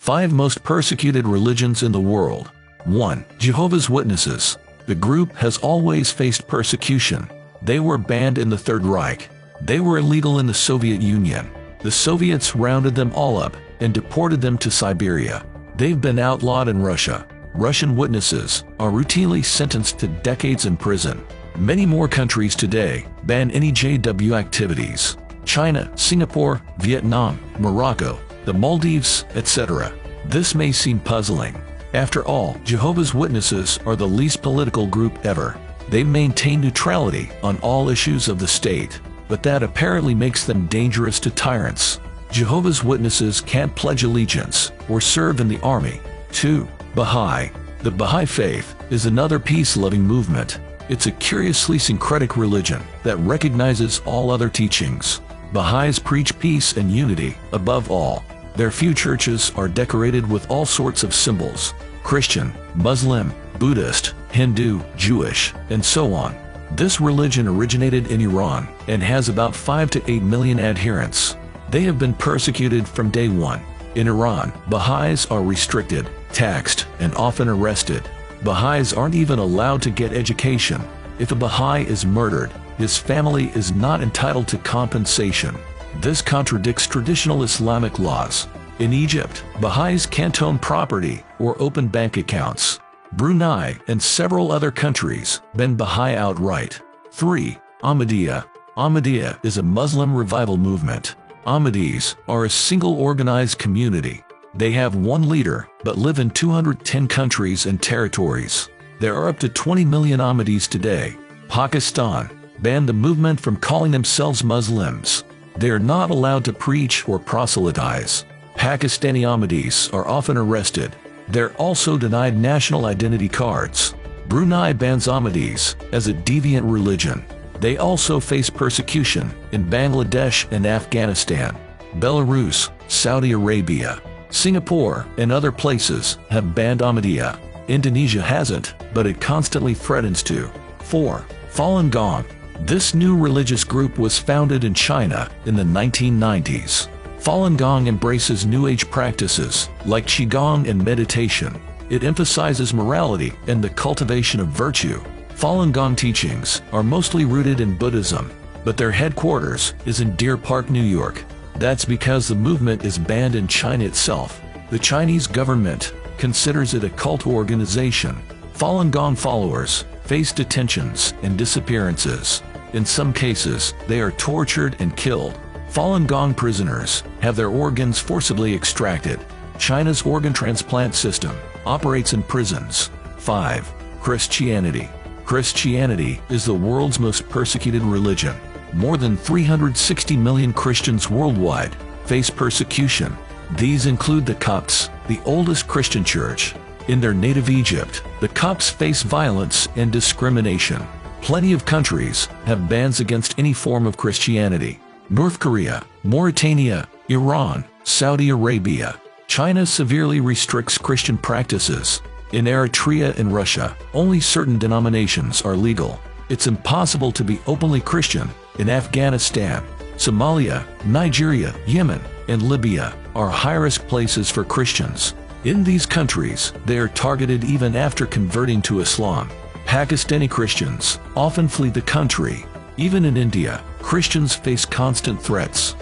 5 most persecuted religions in the world. 1. Jehovah's Witnesses. The group has always faced persecution. They were banned in the Third Reich. They were illegal in the Soviet Union. The Soviets rounded them all up and deported them to Siberia. They've been outlawed in Russia. Russian witnesses are routinely sentenced to decades in prison. Many more countries today ban any JW activities. China, Singapore, Vietnam, Morocco, the Maldives, etc. This may seem puzzling. After all, Jehovah's Witnesses are the least political group ever. They maintain neutrality on all issues of the state, but that apparently makes them dangerous to tyrants. Jehovah's Witnesses can't pledge allegiance or serve in the army. 2. Baha'i. The Baha'i faith is another peace-loving movement. It's a curiously syncretic religion that recognizes all other teachings. Baha'is preach peace and unity above all. Their few churches are decorated with all sorts of symbols: Christian, Muslim, Buddhist, Hindu, Jewish, and so on. This religion originated in Iran and has about 5 to 8 million adherents. They have been persecuted from day one. In Iran, Baha'is are restricted, taxed, and often arrested. Baha'is aren't even allowed to get education. If a Baha'i is murdered, his family is not entitled to compensation. This contradicts traditional Islamic laws. In Egypt, Baha'is can't own property or open bank accounts. Brunei and several other countries ban Baha'i outright. 3. Ahmadiyya. Ahmadiyya is a Muslim revival movement. Ahmadis are a single organized community. They have one leader, but live in 210 countries and territories. There are up to 20 million Ahmadis today. Pakistan banned the movement from calling themselves Muslims. They are not allowed to preach or proselytize. Pakistani Ahmadis are often arrested. They're also denied national identity cards. Brunei bans Ahmadis as a deviant religion. They also face persecution in Bangladesh and Afghanistan. Belarus, Saudi Arabia, Singapore, and other places have banned Ahmadiyya. Indonesia hasn't, but it constantly threatens to. 4. Falun Gong. This new religious group was founded in China in the 1990s. Falun Gong embraces New Age practices like Qigong and meditation. It emphasizes morality and the cultivation of virtue. Falun Gong teachings are mostly rooted in Buddhism, but their headquarters is in Deer Park, New York. That's because the movement is banned in China itself. The Chinese government considers it a cult organization. Falun Gong followers face detentions and disappearances. In some cases, they are tortured and killed. Falun Gong prisoners have their organs forcibly extracted. China's organ transplant system operates in prisons. 5. Christianity. Christianity is the world's most persecuted religion. More than 360 million Christians worldwide face persecution. These include the Copts, the oldest Christian church. In their native Egypt, the Copts face violence and discrimination. Plenty of countries have bans against any form of Christianity. North Korea, Mauritania, Iran, Saudi Arabia. China severely restricts Christian practices. In Eritrea and Russia, only certain denominations are legal. It's impossible to be openly Christian. In Afghanistan, Somalia, Nigeria, Yemen, and Libya are high-risk places for Christians. In these countries, they are targeted even after converting to Islam. Pakistani Christians often flee the country. Even in India, Christians face constant threats.